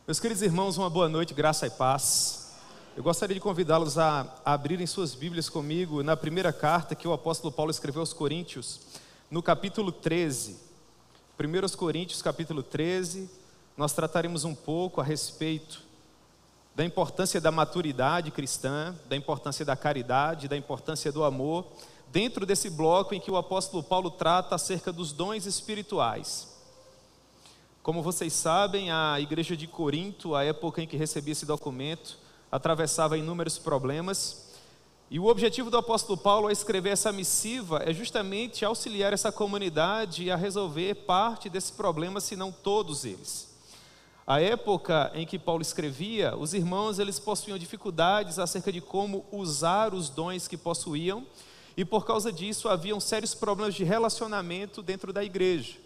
Meus queridos irmãos, uma boa noite, graça e paz. Eu gostaria de convidá-los a abrirem suas Bíblias comigo na primeira carta que o apóstolo Paulo escreveu aos Coríntios, no capítulo 13. 1 Coríntios, capítulo 13, nós trataremos um pouco a respeito da importância da maturidade cristã, da importância da caridade, da importância do amor, dentro desse bloco em que o apóstolo Paulo trata acerca dos dons espirituais. Como vocês sabem, a igreja de Corinto, a época em que recebia esse documento, atravessava inúmeros problemas, e o objetivo do apóstolo Paulo ao escrever essa missiva é justamente auxiliar essa comunidade a resolver parte desse problema, se não todos eles. A época em que Paulo escrevia, os irmãos eles possuíam dificuldades acerca de como usar os dons que possuíam, e por causa disso haviam sérios problemas de relacionamento dentro da igreja.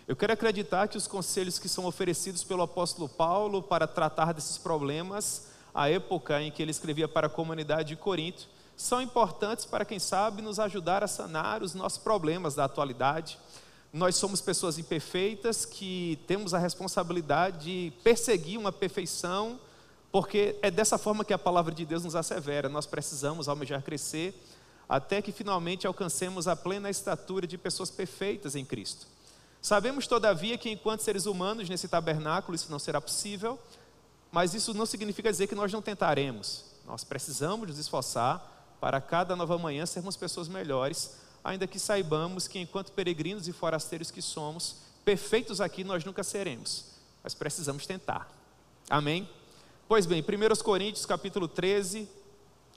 Eu quero acreditar que os conselhos que são oferecidos pelo apóstolo Paulo para tratar desses problemas, à época em que ele escrevia para a comunidade de Corinto, são importantes para, quem sabe, nos ajudar a sanar os nossos problemas da atualidade. Nós somos pessoas imperfeitas que temos a responsabilidade de perseguir uma perfeição, porque é dessa forma que a palavra de Deus nos assevera. Nós precisamos almejar crescer até que finalmente alcancemos a plena estatura de pessoas perfeitas em Cristo. Sabemos, todavia, que enquanto seres humanos nesse tabernáculo isso não será possível, mas isso não significa dizer que nós não tentaremos. Nós precisamos nos esforçar para cada nova manhã sermos pessoas melhores, ainda que saibamos que enquanto peregrinos e forasteiros que somos, perfeitos aqui nós nunca seremos, mas precisamos tentar. Amém? Pois bem, 1 Coríntios capítulo 13,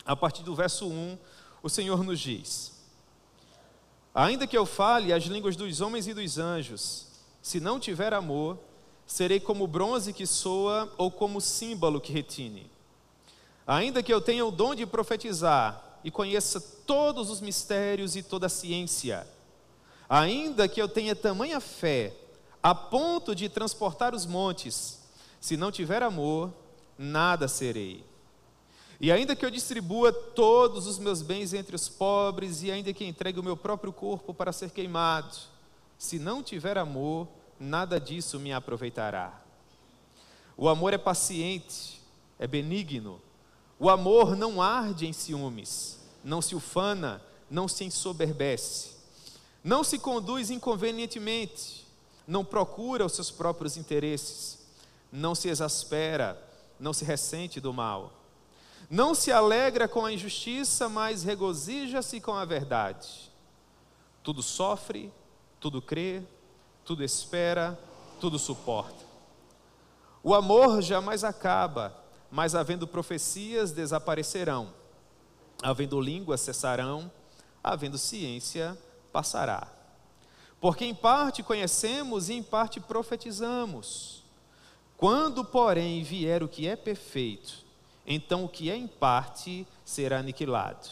a partir do verso 1, o Senhor nos diz: ainda que eu fale as línguas dos homens e dos anjos, se não tiver amor, serei como bronze que soa ou como símbolo que retine. Ainda que eu tenha o dom de profetizar e conheça todos os mistérios e toda a ciência, ainda que eu tenha tamanha fé a ponto de transportar os montes, se não tiver amor, nada serei. E ainda que eu distribua todos os meus bens entre os pobres, e ainda que entregue o meu próprio corpo para ser queimado, se não tiver amor, nada disso me aproveitará. O amor é paciente, é benigno. O amor não arde em ciúmes, não se ufana, não se ensoberbece, não se conduz inconvenientemente, não procura os seus próprios interesses, não se exaspera, não se ressente do mal. Não se alegra com a injustiça, mas regozija-se com a verdade. Tudo sofre, tudo crê, tudo espera, tudo suporta. O amor jamais acaba, mas havendo profecias desaparecerão, havendo línguas cessarão, havendo ciência passará. Porque em parte conhecemos e em parte profetizamos. Quando, porém, vier o que é perfeito, então o que é em parte será aniquilado.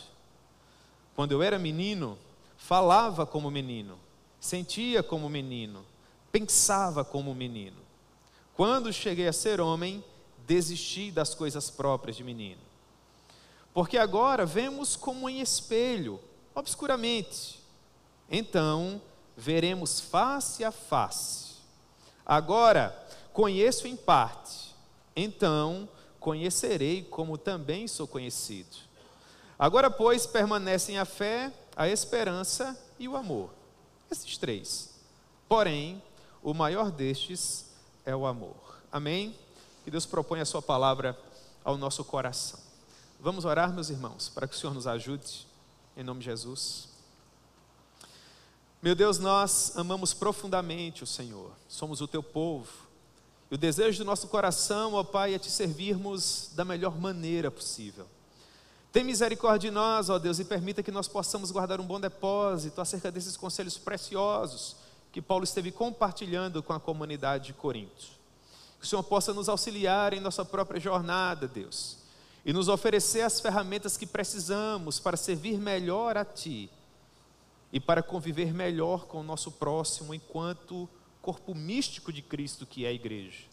Quando eu era menino, falava como menino, sentia como menino, pensava como menino. Quando cheguei a ser homem, desisti das coisas próprias de menino. Porque agora vemos como em espelho, obscuramente. Então veremos face a face. Agora conheço em parte, então conhecerei como também sou conhecido. Agora, pois, permanecem a fé, a esperança e o amor. Esses três. Porém, o maior destes é o amor. Amém? Que Deus proponha a sua palavra ao nosso coração. Vamos orar, meus irmãos, para que o Senhor nos ajude, em nome de Jesus. Meu Deus, nós amamos profundamente o Senhor. Somos o teu povo. E o desejo do nosso coração, ó Pai, é te servirmos da melhor maneira possível. Tem misericórdia de nós, ó Deus, e permita que nós possamos guardar um bom depósito acerca desses conselhos preciosos que Paulo esteve compartilhando com a comunidade de Corinto. Que o Senhor possa nos auxiliar em nossa própria jornada, Deus, e nos oferecer as ferramentas que precisamos para servir melhor a Ti e para conviver melhor com o nosso próximo enquanto corpo místico de Cristo que é a igreja.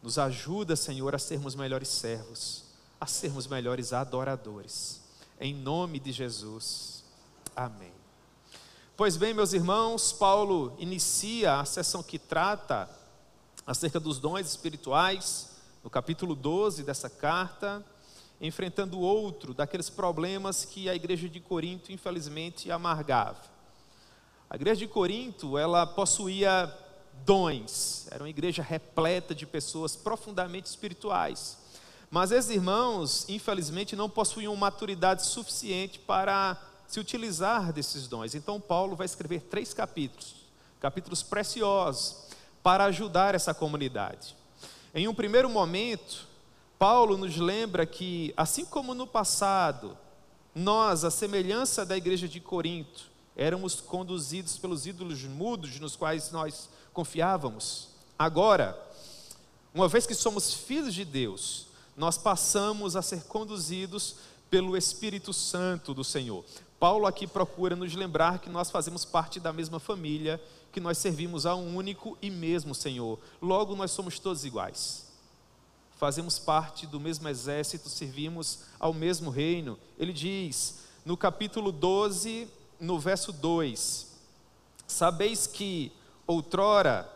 Nos ajuda, Senhor, a sermos melhores servos, a sermos melhores adoradores. Em nome de Jesus. Amém. Pois bem, meus irmãos, Paulo inicia a sessão que trata acerca dos dons espirituais, no capítulo 12 dessa carta, enfrentando outro daqueles problemas que a igreja de Corinto, infelizmente, amargava. A igreja de Corinto, ela possuía dons, era uma igreja repleta de pessoas profundamente espirituais. Mas esses irmãos, infelizmente, não possuíam maturidade suficiente para se utilizar desses dons. Então Paulo vai escrever 3 capítulos preciosos, para ajudar essa comunidade. Em um primeiro momento, Paulo nos lembra que, assim como no passado, nós, à semelhança da igreja de Corinto, éramos conduzidos pelos ídolos mudos nos quais nós confiávamos. Agora, uma vez que somos filhos de Deus, nós passamos a ser conduzidos pelo Espírito Santo do Senhor. Paulo aqui procura nos lembrar que nós fazemos parte da mesma família, que nós servimos a um único e mesmo Senhor. Logo, nós somos todos iguais. Fazemos parte do mesmo exército, servimos ao mesmo reino. Ele diz, no capítulo 12, no verso 2, sabeis que outrora,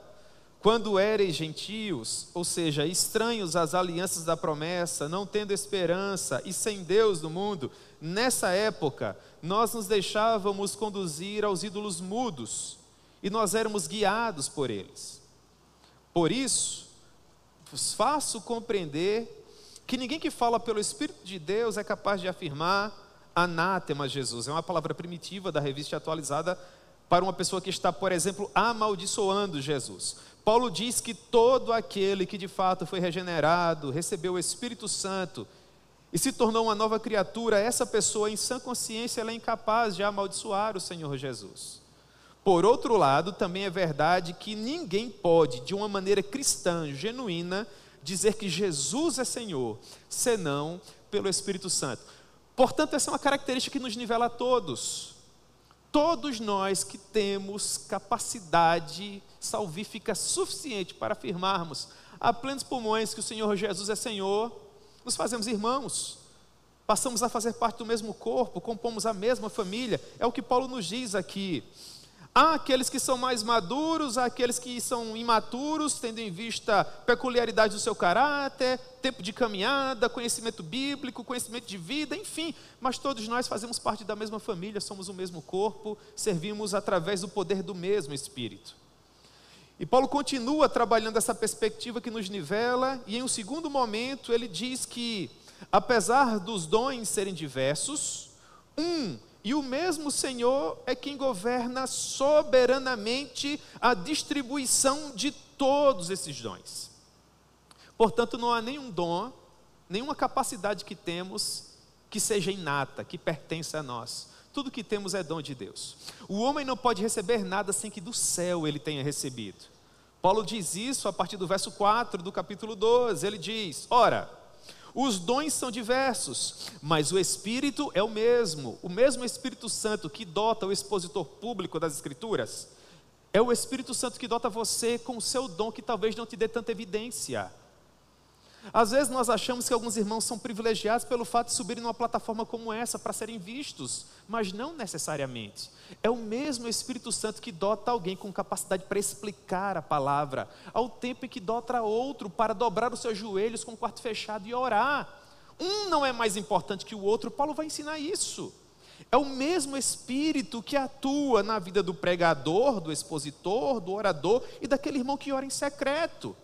quando éreis gentios, ou seja, estranhos às alianças da promessa, não tendo esperança e sem Deus no mundo, nessa época, nós nos deixávamos conduzir aos ídolos mudos, e nós éramos guiados por eles. Por isso, vos faço compreender que ninguém que fala pelo Espírito de Deus é capaz de afirmar anátema Jesus. É uma palavra primitiva da revista atualizada para uma pessoa que está, por exemplo, amaldiçoando Jesus. Paulo diz que todo aquele que de fato foi regenerado, recebeu o Espírito Santo e se tornou uma nova criatura, essa pessoa em sã consciência ela é incapaz de amaldiçoar o Senhor Jesus. Por outro lado, também é verdade que ninguém pode, de uma maneira cristã, genuína, dizer que Jesus é Senhor, senão pelo Espírito Santo. Portanto, essa é uma característica que nos nivela a todos. Todos nós que temos capacidade salvífica suficiente para afirmarmos a plenos pulmões que o Senhor Jesus é Senhor, nos fazemos irmãos, passamos a fazer parte do mesmo corpo, compomos a mesma família. É o que Paulo nos diz aqui. Há aqueles que são mais maduros, há aqueles que são imaturos, tendo em vista peculiaridades do seu caráter, tempo de caminhada, conhecimento bíblico, conhecimento de vida, enfim. Mas todos nós fazemos parte da mesma família, somos o mesmo corpo, servimos através do poder do mesmo Espírito. E Paulo continua trabalhando essa perspectiva que nos nivela, e em um segundo momento ele diz que, apesar dos dons serem diversos, e o mesmo Senhor é quem governa soberanamente a distribuição de todos esses dons. Portanto, não há nenhum dom, nenhuma capacidade que temos que seja inata, que pertença a nós. Tudo que temos é dom de Deus. O homem não pode receber nada sem que do céu ele tenha recebido. Paulo diz isso a partir do verso 4 do capítulo 12. Ele diz, ora, os dons são diversos, mas o Espírito é o mesmo Espírito Santo que dota o expositor público das Escrituras, é o Espírito Santo que dota você com o seu dom que talvez não te dê tanta evidência. Às vezes nós achamos que alguns irmãos são privilegiados pelo fato de subirem numa plataforma como essa para serem vistos, mas não necessariamente. É o mesmo Espírito Santo que dota alguém com capacidade para explicar a palavra, ao tempo em que dota outro para dobrar os seus joelhos com o quarto fechado e orar. Um não é mais importante que o outro, Paulo vai ensinar isso. É o mesmo Espírito que atua na vida do pregador, do expositor, do orador e daquele irmão que ora em secreto.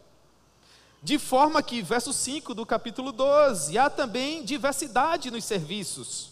De forma que, verso 5 do capítulo 12, há também diversidade nos serviços,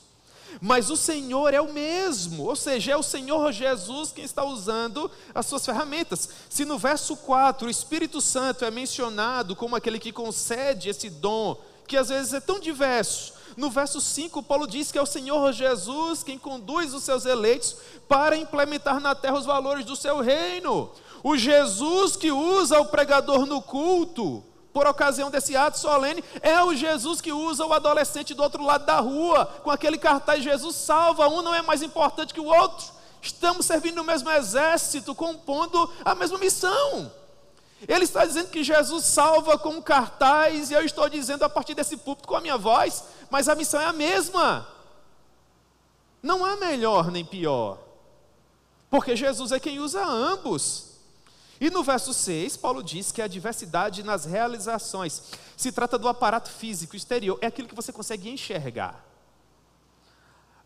mas o Senhor é o mesmo, ou seja, é o Senhor Jesus quem está usando as suas ferramentas. Se no verso 4 o Espírito Santo é mencionado como aquele que concede esse dom, que às vezes é tão diverso, no verso 5 Paulo diz que é o Senhor Jesus quem conduz os seus eleitos para implementar na terra os valores do seu reino. O Jesus que usa o pregador no culto, por ocasião desse ato solene, é o Jesus que usa o adolescente do outro lado da rua, com aquele cartaz, Jesus salva, um não é mais importante que o outro, estamos servindo o mesmo exército, compondo a mesma missão. Ele está dizendo que Jesus salva com um cartaz, e eu estou dizendo a partir desse púlpito com a minha voz, mas a missão é a mesma, não há melhor nem pior, porque Jesus é quem usa ambos. E no verso 6, Paulo diz que a diversidade nas realizações se trata do aparato físico exterior, é aquilo que você consegue enxergar.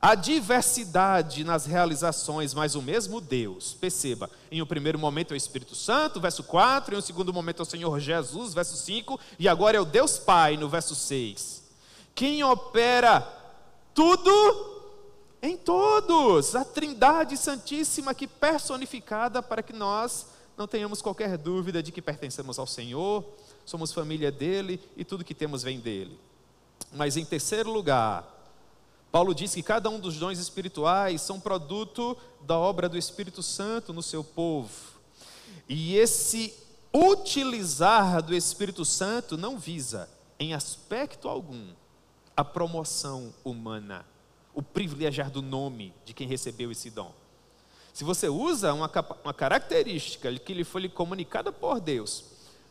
A diversidade nas realizações, mas o mesmo Deus, perceba, em um primeiro momento é o Espírito Santo, verso 4, em um segundo momento é o Senhor Jesus, verso 5, e agora é o Deus Pai, no verso 6. Quem opera tudo em todos, a Trindade Santíssima aqui personificada para que nós não tenhamos qualquer dúvida de que pertencemos ao Senhor, somos família dele e tudo que temos vem dele. Mas em terceiro lugar, Paulo diz que cada um dos dons espirituais são produto da obra do Espírito Santo no seu povo. E esse utilizar do Espírito Santo não visa, em aspecto algum, a promoção humana, o privilegiar do nome de quem recebeu esse dom. Se você usa uma característica que lhe foi comunicada por Deus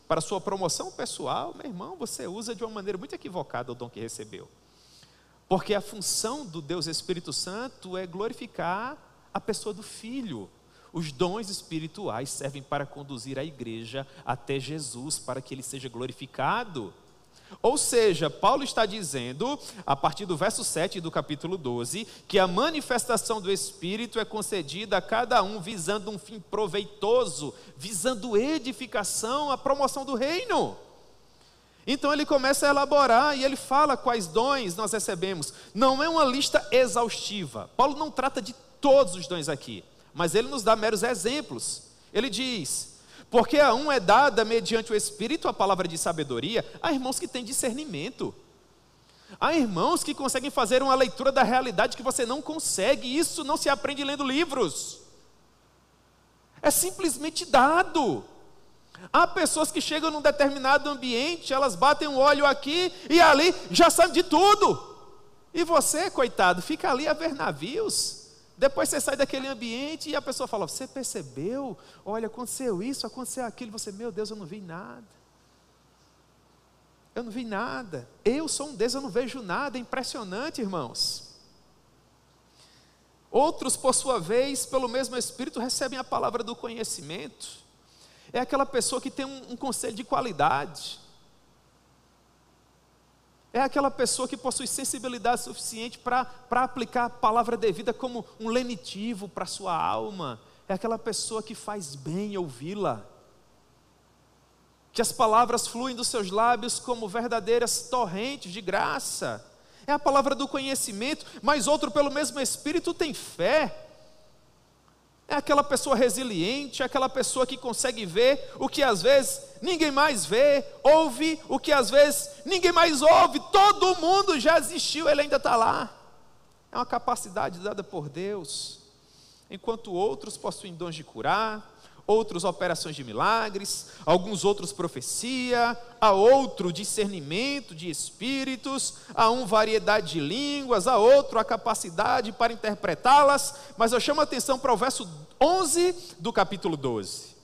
para sua promoção pessoal, meu irmão, você usa de uma maneira muito equivocada o dom que recebeu. Porque a função do Deus Espírito Santo é glorificar a pessoa do Filho. Os dons espirituais servem para conduzir a igreja até Jesus, para que ele seja glorificado. Ou seja, Paulo está dizendo, a partir do verso 7 do capítulo 12, que a manifestação do Espírito é concedida a cada um visando um fim proveitoso, visando edificação, a promoção do reino. Então ele começa a elaborar e ele fala quais dons nós recebemos. Não é uma lista exaustiva. Paulo não trata de todos os dons aqui, mas ele nos dá meros exemplos. Ele diz: porque a um é dada mediante o Espírito a palavra de sabedoria. Há irmãos que têm discernimento. Há irmãos que conseguem fazer uma leitura da realidade que você não consegue. Isso não se aprende lendo livros. É simplesmente dado. Há pessoas que chegam num determinado ambiente, elas batem um olho aqui e ali, já sabem de tudo. E você, coitado, fica ali a ver navios. Depois você sai daquele ambiente e a pessoa fala: você percebeu? Olha, aconteceu isso, aconteceu aquilo. Você, meu Deus, eu não vi nada. Eu não vi nada. Eu sou um Deus, eu não vejo nada. É impressionante, irmãos. Outros, por sua vez, pelo mesmo Espírito, recebem a palavra do conhecimento. É aquela pessoa que tem um conselho de qualidade. É aquela pessoa que possui sensibilidade suficiente para aplicar a palavra devida como um lenitivo para a sua alma. É aquela pessoa que faz bem ouvi-la. Que as palavras fluem dos seus lábios como verdadeiras torrentes de graça. É a palavra do conhecimento, mas outro pelo mesmo Espírito tem fé. É aquela pessoa resiliente, é aquela pessoa que consegue ver o que às vezes ninguém mais vê, ouve o que às vezes ninguém mais ouve, todo mundo já existiu, ele ainda está lá. É uma capacidade dada por Deus. Enquanto outros possuem dons de curar, outros operações de milagres, alguns outros profecia, a outro discernimento de espíritos, a um variedade de línguas, a outro a capacidade para interpretá-las. Mas eu chamo a atenção para o verso 11 do capítulo 12.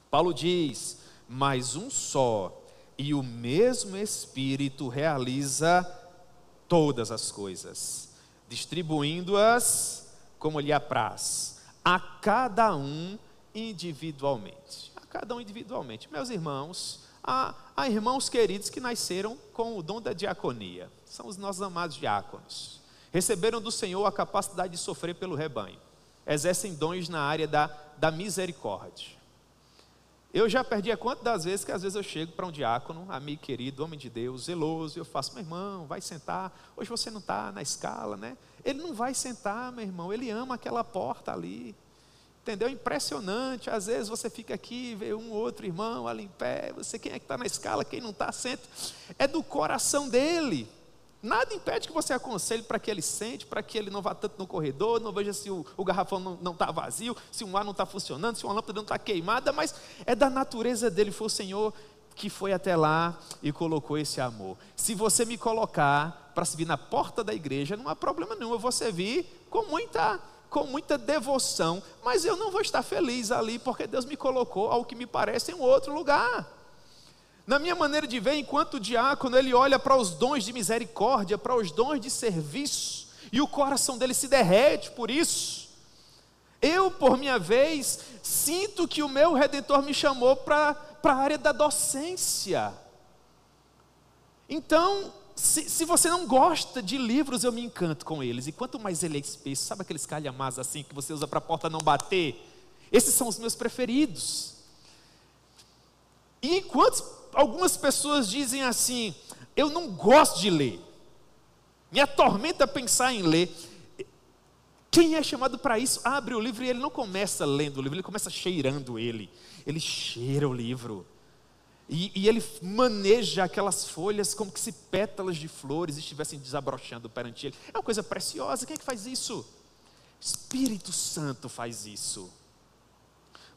Paulo diz: mas um só e o mesmo Espírito realiza todas as coisas, distribuindo-as como lhe apraz, a cada um individualmente. A cada um individualmente. Meus irmãos, há irmãos queridos que nasceram com o dom da diaconia. São os nossos amados diáconos. Receberam do Senhor a capacidade de sofrer pelo rebanho. Exercem dons na área da misericórdia. Eu já perdi a conta das vezes que às vezes eu chego para um diácono, amigo querido, homem de Deus, zeloso, e eu faço: meu irmão, vai sentar, hoje você não está na escala, né? Ele não vai sentar, meu irmão, ele ama aquela porta ali. Entendeu? Impressionante. Às vezes você fica aqui, vê um outro irmão ali em pé, você, quem é que está na escala, quem não está, senta. É do coração dele. Nada impede que você aconselhe para que ele sente, para que ele não vá tanto no corredor, não veja se o garrafão não está vazio, se um ar não está funcionando, se uma lâmpada não está queimada, mas é da natureza dele. Foi o Senhor que foi até lá e colocou esse amor. Se você me colocar para servir na porta da igreja, não há problema nenhum, eu vou servir com muita devoção, mas eu não vou estar feliz ali, porque Deus me colocou, ao que me parece, em um outro lugar. Na minha maneira de ver, enquanto diácono, ele olha para os dons de misericórdia, para os dons de serviço, e o coração dele se derrete por isso. Eu, por minha vez, sinto que o meu Redentor me chamou para a área da docência. Então, se você não gosta de livros, eu me encanto com eles. E quanto mais ele é espesso, sabe aqueles calhamaços assim que você usa para a porta não bater? Esses são os meus preferidos. E enquanto algumas pessoas dizem assim, eu não gosto de ler, me atormenta pensar em ler. Quem é chamado para isso, abre o livro e ele não começa lendo o livro, ele começa cheirando ele. Ele cheira o livro. E ele maneja aquelas folhas como que se pétalas de flores estivessem desabrochando perante ele. É uma coisa preciosa. Quem é que faz isso? Espírito Santo faz isso.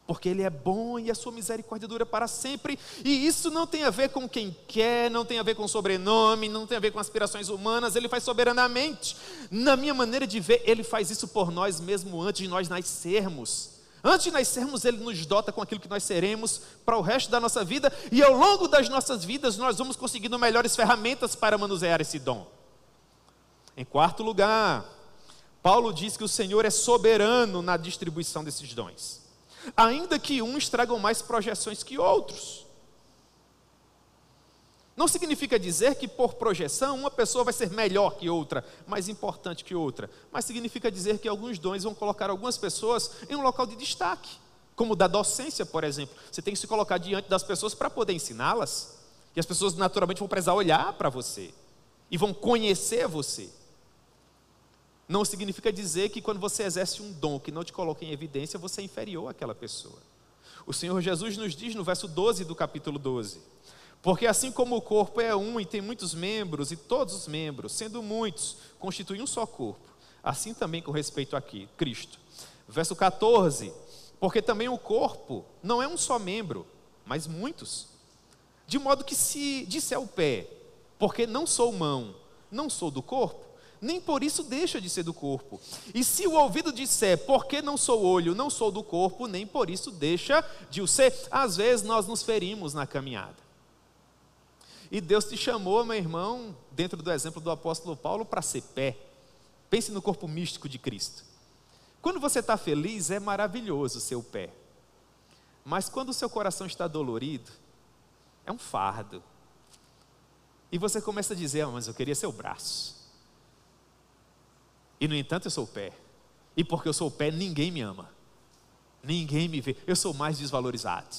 Porque Ele é bom e a sua misericórdia dura para sempre. E isso não tem a ver com quem quer, não tem a ver com sobrenome, não tem a ver com aspirações humanas. Ele faz soberanamente. Na minha maneira de ver, Ele faz isso por nós mesmo antes de nós nascermos. Antes de nascermos, Ele nos dota com aquilo que nós seremos para o resto da nossa vida. E ao longo das nossas vidas, nós vamos conseguindo melhores ferramentas para manusear esse dom. Em quarto lugar, Paulo diz que o Senhor é soberano na distribuição desses dons. Ainda que uns tragam mais projeções que outros. Não significa dizer que por projeção uma pessoa vai ser melhor que outra, mais importante que outra. Mas significa dizer que alguns dons vão colocar algumas pessoas em um local de destaque. Como o da docência, por exemplo. Você tem que se colocar diante das pessoas para poder ensiná-las. E as pessoas naturalmente vão precisar olhar para você. E vão conhecer você. Não significa dizer que quando você exerce um dom que não te coloca em evidência, você é inferior àquela pessoa. O Senhor Jesus nos diz no verso 12 do capítulo 12. Porque assim como o corpo é um e tem muitos membros, e todos os membros, sendo muitos, constituem um só corpo, assim também com respeito a Cristo. Verso 14, porque também o corpo não é um só membro, mas muitos. De modo que se disser o pé, porque não sou mão, não sou do corpo, nem por isso deixa de ser do corpo. E se o ouvido disser, porque não sou olho, não sou do corpo, nem por isso deixa de o ser. Às vezes nós nos ferimos na caminhada. E Deus te chamou, meu irmão, dentro do exemplo do apóstolo Paulo, para ser pé. Pense no corpo místico de Cristo. Quando você está feliz, é maravilhoso o seu pé. Mas quando o seu coração está dolorido, é um fardo. E você começa a dizer, mas eu queria ser o braço. E no entanto eu sou o pé. E porque eu sou o pé, ninguém me ama. Ninguém me vê. Eu sou mais desvalorizado.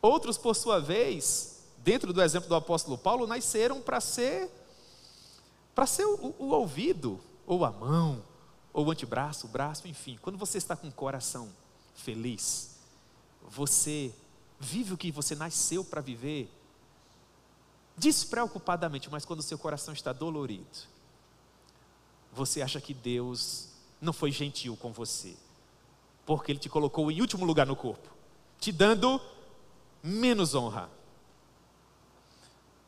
Outros, por sua vez, dentro do exemplo do apóstolo Paulo, nasceram para ser o ouvido, ou a mão, ou o antebraço, o braço, enfim. Quando você está com o coração feliz, você vive o que você nasceu para viver, despreocupadamente, mas quando o seu coração está dolorido, você acha que Deus não foi gentil com você, porque Ele te colocou em último lugar no corpo, te dando menos honra.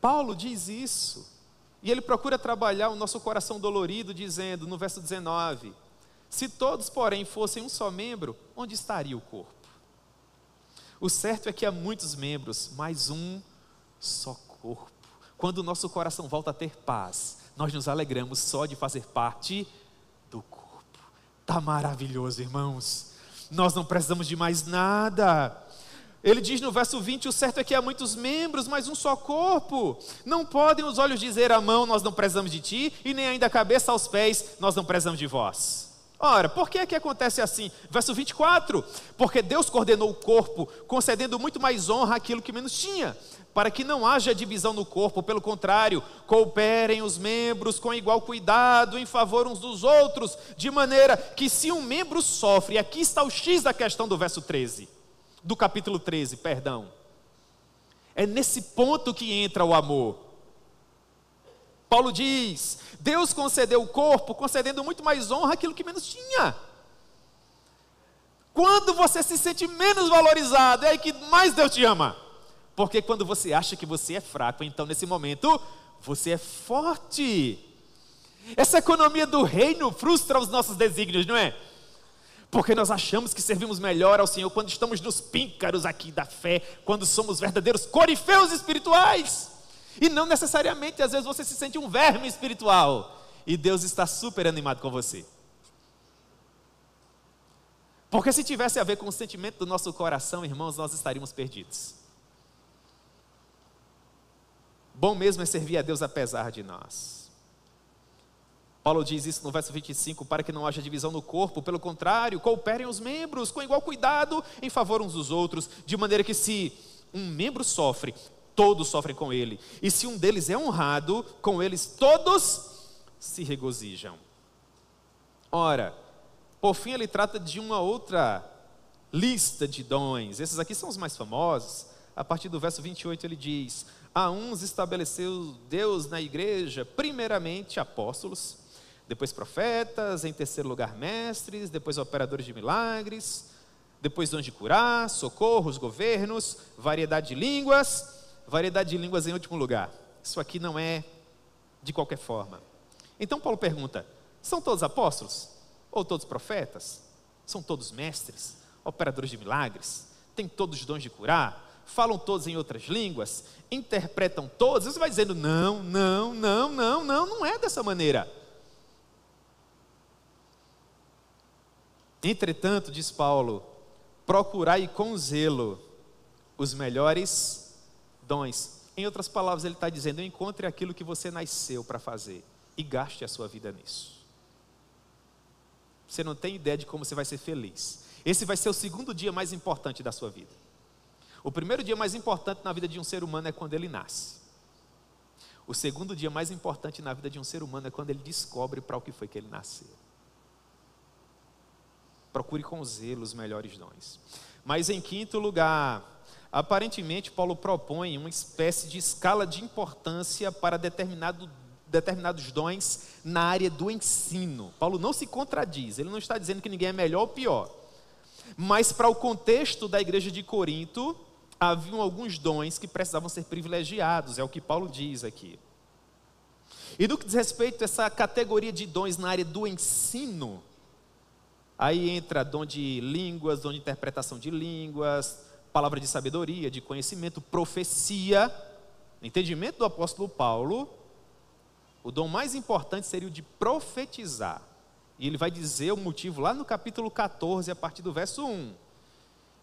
Paulo diz isso, e ele procura trabalhar o nosso coração dolorido, dizendo no verso 19, se todos, porém, fossem um só membro, onde estaria o corpo? O certo é que há muitos membros, mas um só corpo. Quando o nosso coração volta a ter paz, nós nos alegramos só de fazer parte do corpo. Está maravilhoso, irmãos. Nós não precisamos de mais nada. Ele diz no verso 20, o certo é que há muitos membros, mas um só corpo. Não podem os olhos dizer à mão, nós não precisamos de ti, e nem ainda a cabeça aos pés, nós não precisamos de vós. Ora, por que é que acontece assim? Verso 24, porque Deus coordenou o corpo, concedendo muito mais honra àquilo que menos tinha, para que não haja divisão no corpo, pelo contrário, cooperem os membros com igual cuidado, em favor uns dos outros, de maneira que se um membro sofre, aqui está o X da questão do verso 13, do capítulo 13, perdão. É nesse ponto que entra o amor. Paulo diz, Deus concedeu o corpo, concedendo muito mais honra àquilo que menos tinha. Quando você se sente menos valorizado, é aí que mais Deus te ama. Porque quando você acha que você é fraco, então nesse momento, você é forte. Essa economia do reino frustra os nossos desígnios, não é? Porque nós achamos que servimos melhor ao Senhor quando estamos nos píncaros aqui da fé, quando somos verdadeiros corifeus espirituais. E não necessariamente, às vezes você se sente um verme espiritual. E Deus está super animado com você. Porque se tivesse a ver com o sentimento do nosso coração, irmãos, nós estaríamos perdidos. Bom mesmo é servir a Deus apesar de nós. Paulo diz isso no verso 25, para que não haja divisão no corpo, pelo contrário, cooperem os membros com igual cuidado em favor uns dos outros, de maneira que se um membro sofre, todos sofrem com ele, e se um deles é honrado, com eles todos se regozijam. Ora, por fim ele trata de uma outra lista de dons, esses aqui são os mais famosos. A partir do verso 28 ele diz: a uns estabeleceu Deus na igreja, primeiramente apóstolos, depois profetas, em terceiro lugar mestres, depois operadores de milagres, depois dons de curar, socorros, governos, variedade de línguas em último lugar. Isso aqui não é de qualquer forma. Então Paulo pergunta: são todos apóstolos? Ou todos profetas? São todos mestres? Operadores de milagres? Têm todos os dons de curar? Falam todos em outras línguas? Interpretam todos? Você vai dizendo: não é dessa maneira. Entretanto, diz Paulo, procurai com zelo os melhores dons. Em outras palavras, ele está dizendo: encontre aquilo que você nasceu para fazer e gaste a sua vida nisso. Você não tem ideia de como você vai ser feliz. Esse vai ser o segundo dia mais importante da sua vida. O primeiro dia mais importante na vida de um ser humano é quando ele nasce. O segundo dia mais importante na vida de um ser humano é quando ele descobre para o que foi que ele nasceu. Procure com zelo os melhores dons. Mas em quinto lugar, aparentemente Paulo propõe uma espécie de escala de importância para determinados dons na área do ensino. Paulo não se contradiz, ele não está dizendo que ninguém é melhor ou pior. Mas para o contexto da igreja de Corinto, haviam alguns dons que precisavam ser privilegiados, é o que Paulo diz aqui. E no que diz respeito a essa categoria de dons na área do ensino, aí entra dom de línguas, dom de interpretação de línguas, palavra de sabedoria, de conhecimento, profecia. No entendimento do apóstolo Paulo, o dom mais importante seria o de profetizar. E ele vai dizer o motivo lá no capítulo 14, a partir do verso 1.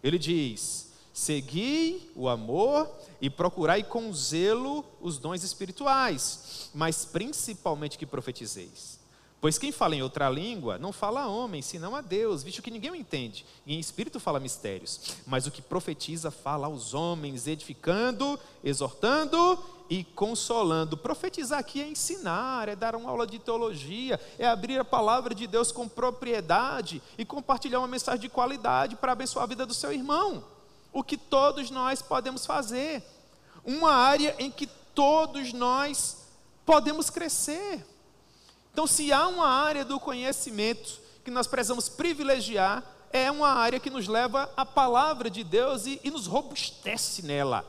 Ele diz: segui o amor e procurai com zelo os dons espirituais, mas principalmente que profetizeis. Pois quem fala em outra língua não fala a homem, senão a Deus, visto que ninguém o entende. E em espírito fala mistérios. Mas o que profetiza fala aos homens, edificando, exortando e consolando. Profetizar aqui é ensinar, é dar uma aula de teologia, é abrir a palavra de Deus com propriedade e compartilhar uma mensagem de qualidade para abençoar a vida do seu irmão. O que todos nós podemos fazer. Uma área em que todos nós podemos crescer. Então, se há uma área do conhecimento que nós precisamos privilegiar, é uma área que nos leva à palavra de Deus e nos robustece nela.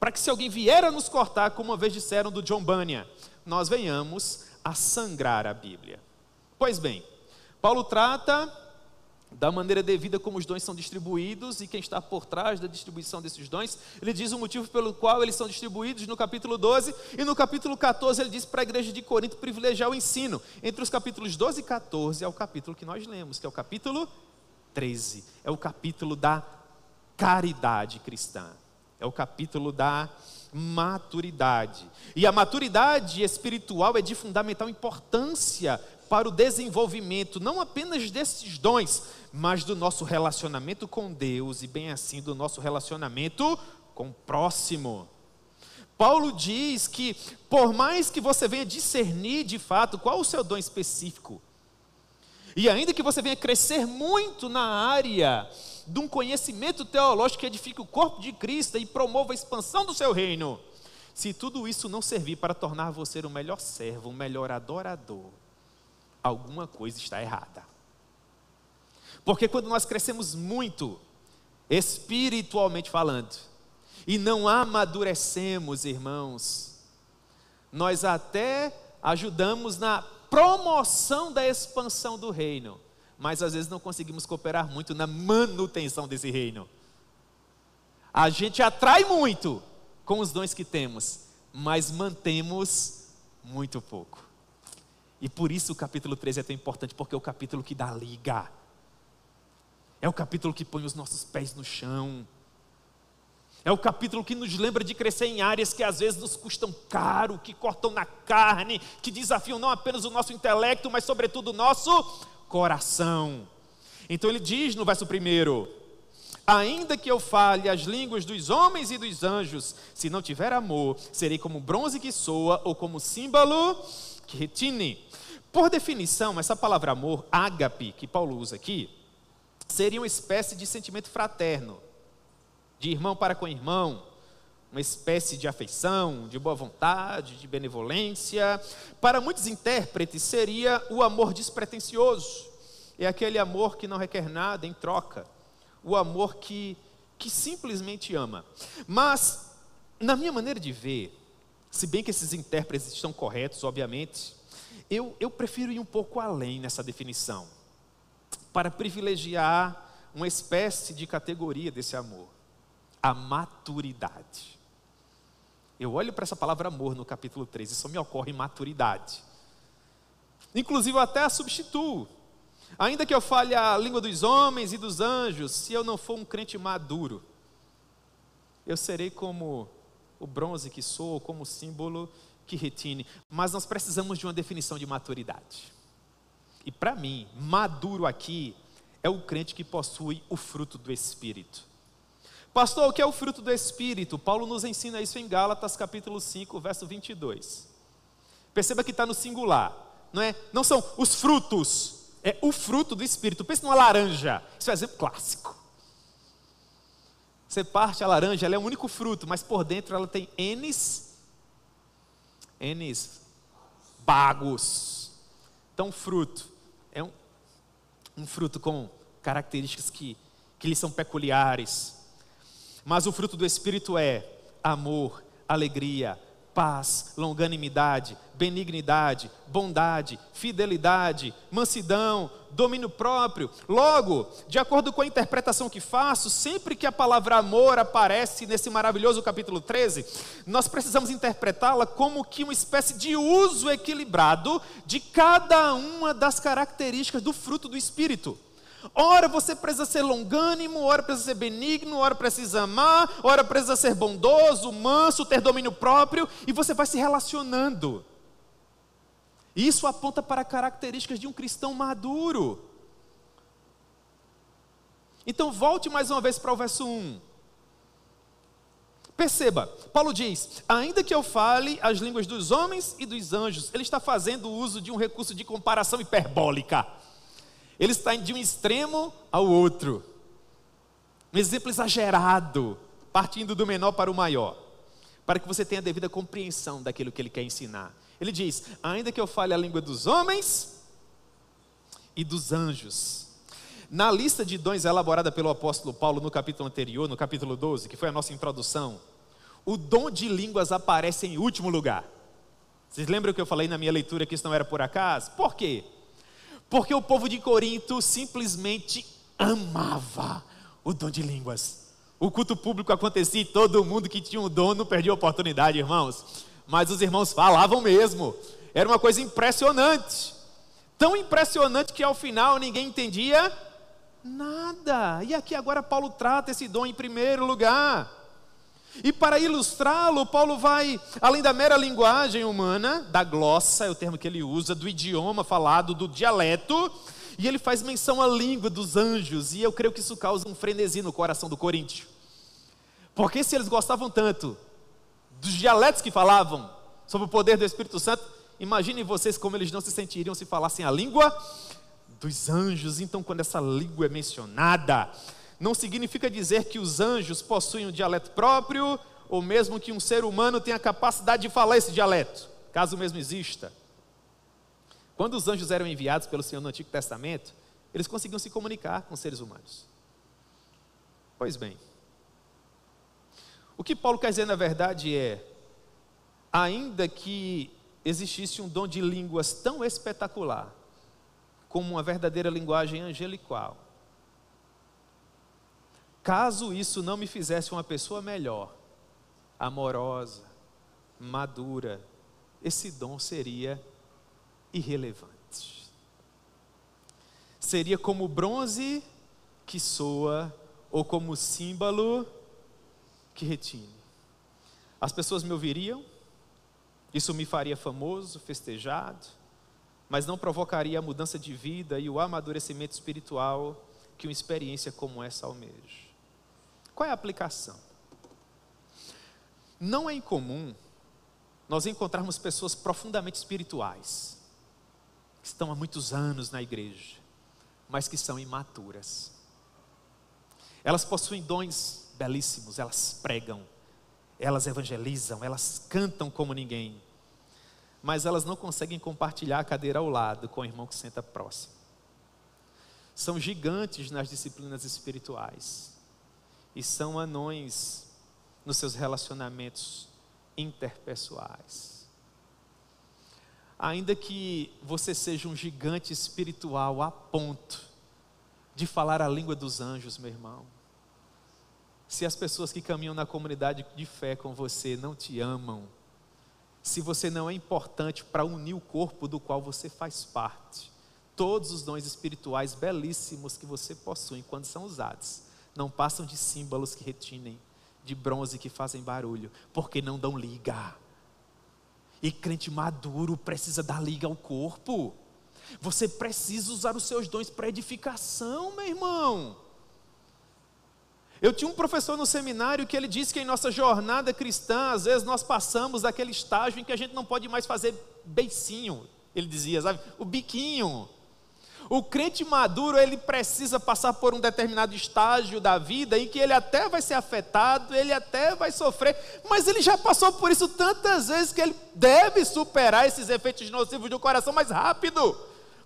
Para que se alguém vier a nos cortar, como uma vez disseram do John Bunyan, nós venhamos a sangrar a Bíblia. Pois bem, Paulo trata da maneira devida como os dons são distribuídos e quem está por trás da distribuição desses dons. Ele diz o motivo pelo qual eles são distribuídos no capítulo 12, e no capítulo 14 ele diz para a igreja de Corinto privilegiar o ensino. Entre os capítulos 12 e 14 é o capítulo que nós lemos, que é o capítulo 13, é o capítulo da caridade cristã, é o capítulo da maturidade. E a maturidade espiritual é de fundamental importância para o desenvolvimento não apenas desses dons, mas do nosso relacionamento com Deus e bem assim do nosso relacionamento com o próximo. Paulo diz que por mais que você venha discernir de fato qual o seu dom específico, e ainda que você venha crescer muito na área de um conhecimento teológico que edifique o corpo de Cristo e promova a expansão do seu reino, se tudo isso não servir para tornar você um melhor servo, um melhor adorador, alguma coisa está errada. Porque quando nós crescemos muito, espiritualmente falando, e não amadurecemos, irmãos, nós até ajudamos na promoção da expansão do reino, mas às vezes não conseguimos cooperar muito na manutenção desse reino. A gente atrai muito com os dons que temos, mas mantemos muito pouco. E por isso o capítulo 13 é tão importante, porque é o capítulo que dá liga. É o capítulo que põe os nossos pés no chão. É o capítulo que nos lembra de crescer em áreas que às vezes nos custam caro, que cortam na carne, que desafiam não apenas o nosso intelecto, mas sobretudo o nosso coração. Então ele diz no verso 1: ainda que eu fale as línguas dos homens e dos anjos, se não tiver amor, serei como bronze que soa ou como símbolo que retine. Por definição, essa palavra amor, ágape, que Paulo usa aqui, seria uma espécie de sentimento fraterno, de irmão para com irmão, uma espécie de afeição, de boa vontade, de benevolência. Para muitos intérpretes seria o amor despretensioso, é aquele amor que não requer nada em troca, o amor que simplesmente ama. Mas, na minha maneira de ver, se bem que esses intérpretes estão corretos, obviamente, eu prefiro ir um pouco além nessa definição, para privilegiar uma espécie de categoria desse amor: a maturidade. Eu olho para essa palavra amor no capítulo 3 e só me ocorre maturidade. Inclusive eu até a substituo. Ainda que eu fale a língua dos homens e dos anjos, se eu não for um crente maduro, eu serei como o bronze que soa, como o símbolo que retine. Mas nós precisamos de uma definição de maturidade. E para mim, maduro aqui é o crente que possui o fruto do Espírito. Pastor, o que é o fruto do Espírito? Paulo nos ensina isso em Gálatas capítulo 5, verso 22. Perceba que está no singular, não é? Não são os frutos, é o fruto do Espírito. Pense numa laranja, isso é um exemplo clássico. Você parte a laranja, ela é o único fruto, mas por dentro ela tem N bagos. Então, fruto é um fruto com características que lhe são peculiares. Mas o fruto do Espírito é amor, alegria, paz, longanimidade, benignidade, bondade, fidelidade, mansidão, domínio próprio. Logo, de acordo com a interpretação que faço, sempre que a palavra amor aparece nesse maravilhoso capítulo 13, nós precisamos interpretá-la como que uma espécie de uso equilibrado de cada uma das características do fruto do Espírito. Ora você precisa ser longânimo, ora precisa ser benigno, ora precisa amar, ora precisa ser bondoso, manso, ter domínio próprio, e você vai se relacionando. Isso aponta para características de um cristão maduro. Então volte mais uma vez para o verso 1. Perceba, Paulo diz: ainda que eu fale as línguas dos homens e dos anjos. Ele está fazendo uso de um recurso de comparação hiperbólica. Ele está de um extremo ao outro. Um exemplo exagerado, partindo do menor para o maior, para que você tenha a devida compreensão daquilo que ele quer ensinar. Ele diz: ainda que eu fale a língua dos homens e dos anjos. Na lista de dons elaborada pelo apóstolo Paulo no capítulo anterior, no capítulo 12, que foi a nossa introdução, o dom de línguas aparece em último lugar. Vocês lembram que eu falei na minha leitura que isso não era por acaso? Por quê? Porque o povo de Corinto simplesmente amava o dom de línguas. O culto público acontecia e todo mundo que tinha um dom não perdia a oportunidade, irmãos. Mas os irmãos falavam mesmo. Era uma coisa impressionante. Tão impressionante que ao final ninguém entendia nada. E aqui agora Paulo trata esse dom em primeiro lugar. E para ilustrá-lo, Paulo vai, além da mera linguagem humana, da glossa, é o termo que ele usa, do idioma falado, do dialeto, e ele faz menção à língua dos anjos, e eu creio que isso causa um frenesi no coração do coríntio. Porque se eles gostavam tanto dos dialetos que falavam sobre o poder do Espírito Santo, imaginem vocês como eles não se sentiriam se falassem a língua dos anjos. Então, quando essa língua é mencionada, não significa dizer que os anjos possuem um dialeto próprio, ou mesmo que um ser humano tenha a capacidade de falar esse dialeto, caso mesmo exista. Quando os anjos eram enviados pelo Senhor no Antigo Testamento, eles conseguiam se comunicar com seres humanos. Pois bem, o que Paulo quer dizer na verdade é: ainda que existisse um dom de línguas tão espetacular, como uma verdadeira linguagem angelical, caso isso não me fizesse uma pessoa melhor, amorosa, madura, esse dom seria irrelevante. Seria como bronze que soa ou como símbolo que retine. As pessoas me ouviriam, isso me faria famoso, festejado, mas não provocaria a mudança de vida e o amadurecimento espiritual que uma experiência como essa almeja. Qual é a aplicação? Não é incomum nós encontrarmos pessoas profundamente espirituais, que estão há muitos anos na igreja, mas que são imaturas. Elas possuem dons belíssimos, elas pregam, elas evangelizam, elas cantam como ninguém, mas elas não conseguem compartilhar a cadeira ao lado com o irmão que senta próximo. São gigantes nas disciplinas espirituais e são anões nos seus relacionamentos interpessoais. Ainda que você seja um gigante espiritual a ponto de falar a língua dos anjos, meu irmão, se as pessoas que caminham na comunidade de fé com você não te amam, se você não é importante para unir o corpo do qual você faz parte, todos os dons espirituais belíssimos que você possui, quando são usados, não passam de símbolos que retinem, de bronze que fazem barulho, porque não dão liga. E crente maduro precisa dar liga ao corpo. Você precisa usar os seus dons para edificação, meu irmão. Eu tinha um professor no seminário que ele disse que em nossa jornada cristã, às vezes nós passamos daquele estágio em que a gente não pode mais fazer beicinho. Ele dizia, sabe, o biquinho. O crente maduro, ele precisa passar por um determinado estágio da vida em que ele até vai ser afetado, ele até vai sofrer, mas ele já passou por isso tantas vezes que ele deve superar esses efeitos nocivos do coração mais rápido.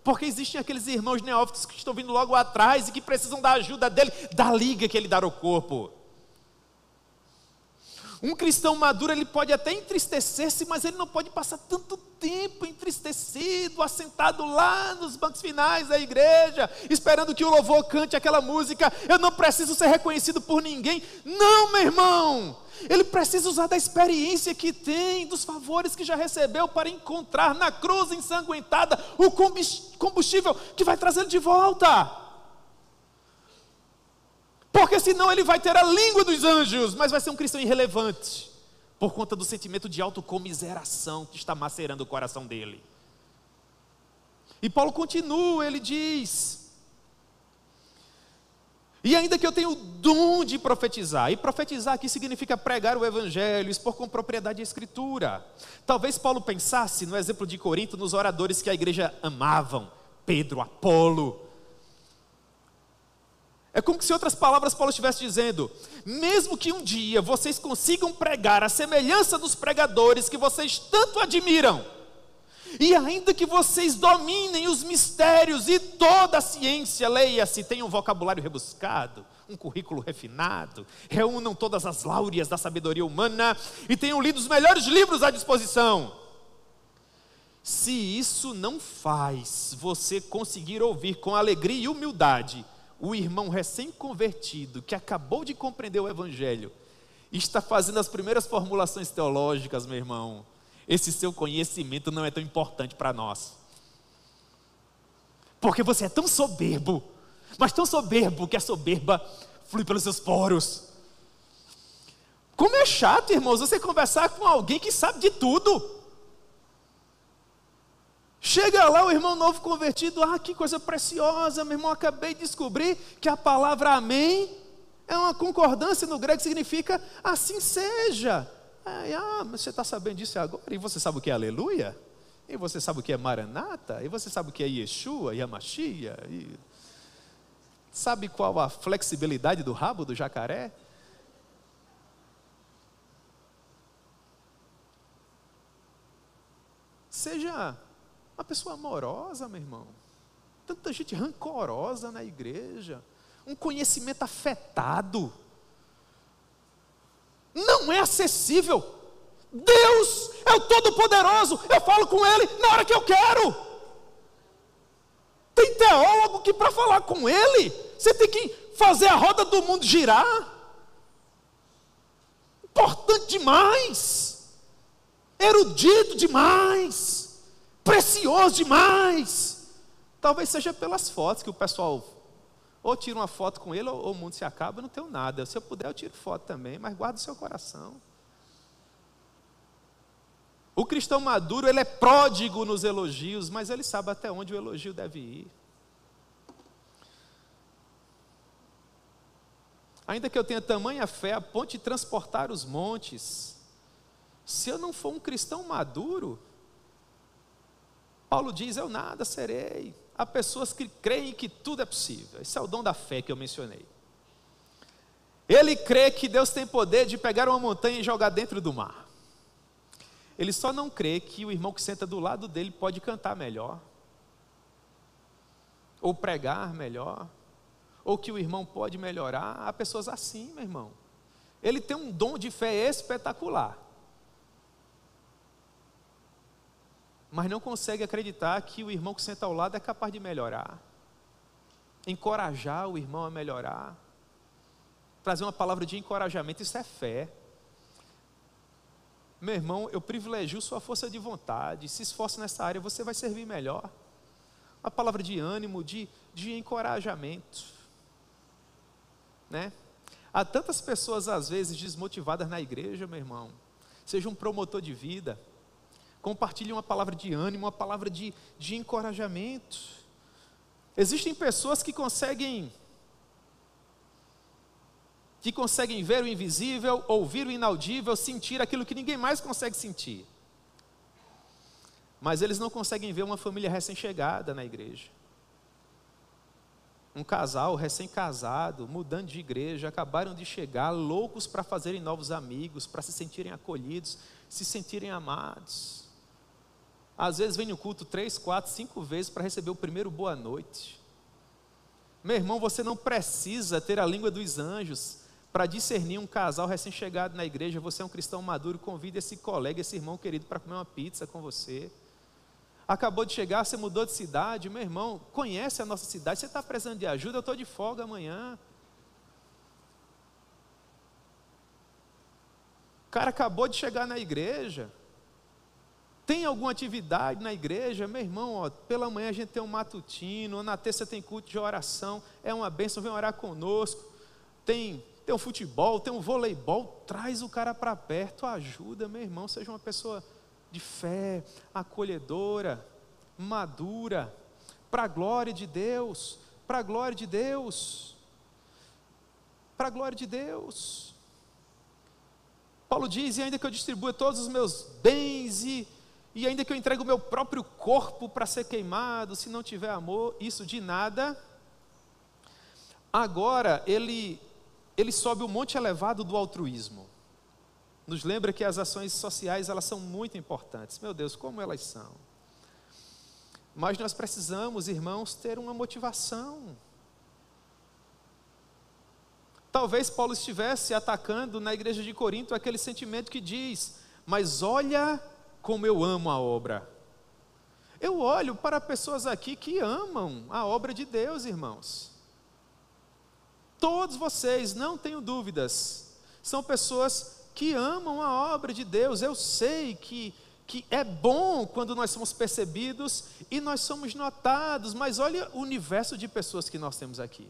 Porque existem aqueles irmãos neófitos que estão vindo logo atrás e que precisam da ajuda dele, da liga que ele dá ao corpo. Um cristão maduro, ele pode até entristecer-se, mas ele não pode passar tanto tempo entristecido, assentado lá nos bancos finais da igreja, esperando que o louvor cante aquela música, eu não preciso ser reconhecido por ninguém. Não, meu irmão, ele precisa usar da experiência que tem, dos favores que já recebeu, para encontrar na cruz ensanguentada o combustível que vai trazê-lo de volta. Porque senão ele vai ter a língua dos anjos, mas vai ser um cristão irrelevante, por conta do sentimento de autocomiseração que está macerando o coração dele. E Paulo continua, ele diz, e ainda que eu tenha o dom de profetizar, e profetizar aqui significa pregar o evangelho, expor com propriedade a escritura. Talvez Paulo pensasse no exemplo de Corinto, nos oradores que a igreja amavam, Pedro, Apolo. É como se, em outras palavras, Paulo estivesse dizendo, mesmo que um dia vocês consigam pregar a semelhança dos pregadores que vocês tanto admiram, e ainda que vocês dominem os mistérios e toda a ciência, leia-se, tenham um vocabulário rebuscado, um currículo refinado, reúnam todas as láureas da sabedoria humana e tenham lido os melhores livros à disposição. Se isso não faz você conseguir ouvir com alegria e humildade o irmão recém-convertido, que acabou de compreender o evangelho, está fazendo as primeiras formulações teológicas, meu irmão, esse seu conhecimento não é tão importante para nós. Porque você é tão soberbo, mas tão soberbo que a soberba flui pelos seus poros. Como é chato, irmãos, você conversar com alguém que sabe de tudo. Chega lá o irmão novo convertido, que coisa preciosa, meu irmão, acabei de descobrir que a palavra amém é uma concordância no grego que significa assim seja. Mas você está sabendo disso agora? E você sabe o que é aleluia? E você sabe o que é maranata? E você sabe o que é Yeshua, Yamashia? E sabe qual a flexibilidade do rabo do jacaré? Seja uma pessoa amorosa, meu irmão. Tanta gente rancorosa na igreja. Um conhecimento afetado. Não é acessível. Deus é o Todo-Poderoso. Eu falo com Ele na hora que eu quero. Tem teólogo que para falar com Ele, você tem que fazer a roda do mundo girar. Importante demais. Erudito demais. Precioso demais. Talvez seja pelas fotos que o pessoal Ou tiro uma foto com ele, ou o mundo se acaba, eu não tenho nada. Se eu puder, eu tiro foto também, mas guarda o seu coração. O cristão maduro, ele é pródigo nos elogios, mas ele sabe até onde o elogio deve ir. Ainda que eu tenha tamanha fé a ponto de transportar os montes, se eu não for um cristão maduro, Paulo diz, eu nada serei. Há pessoas que creem que tudo é possível. Esse é o dom da fé que eu mencionei. Ele crê que Deus tem poder de pegar uma montanha e jogar dentro do mar. Ele só não crê que o irmão que senta do lado dele pode cantar melhor, ou pregar melhor, ou que o irmão pode melhorar. Há pessoas assim, meu irmão. Ele tem um dom de fé espetacular, mas não consegue acreditar que o irmão que senta ao lado é capaz de melhorar, encorajar o irmão a melhorar, trazer uma palavra de encorajamento. Isso é fé. Meu irmão, eu privilegio sua força de vontade, se esforce nessa área, você vai servir melhor. Uma palavra de ânimo, de encorajamento, né? Há tantas pessoas às vezes desmotivadas na igreja, meu irmão. Seja um promotor de vida, compartilhe uma palavra de ânimo, uma palavra de encorajamento. Existem pessoas que conseguem ver o invisível, ouvir o inaudível, sentir aquilo que ninguém mais consegue sentir. Mas eles não conseguem ver uma família recém-chegada na igreja. Um casal recém-casado, mudando de igreja, acabaram de chegar, loucos para fazerem novos amigos, para se sentirem acolhidos, se sentirem amados. Às vezes vem no culto 3, 4, 5 vezes para receber o primeiro boa noite. Meu irmão, você não precisa ter a língua dos anjos para discernir um casal recém-chegado na igreja. Você é um cristão maduro, convida esse colega, esse irmão querido para comer uma pizza com você. Acabou de chegar, você mudou de cidade, meu irmão, conhece a nossa cidade, você está precisando de ajuda, eu estou de folga amanhã. O cara acabou de chegar na igreja, tem alguma atividade na igreja, meu irmão, ó, pela manhã a gente tem um matutino, na terça tem culto de oração, é uma bênção, vem orar conosco, tem um futebol, tem um voleibol, traz o cara para perto, ajuda, meu irmão, seja uma pessoa de fé, acolhedora, madura, para a glória de Deus, para a glória de Deus, para a glória de Deus. Paulo diz, e ainda que eu distribua todos os meus bens, e ainda que eu entregue o meu próprio corpo para ser queimado, se não tiver amor, isso de nada. Agora, ele sobe o monte elevado do altruísmo. Nos lembra que as ações sociais, elas são muito importantes. Meu Deus, como elas são. Mas nós precisamos, irmãos, ter uma motivação. Talvez Paulo estivesse atacando na igreja de Corinto aquele sentimento que diz, mas olha como eu amo a obra. Eu olho para pessoas aqui que amam a obra de Deus, irmãos. Todos vocês, não tenho dúvidas, são pessoas que amam a obra de Deus. Eu sei que é bom quando nós somos percebidos e nós somos notados, mas olha o universo de pessoas que nós temos aqui.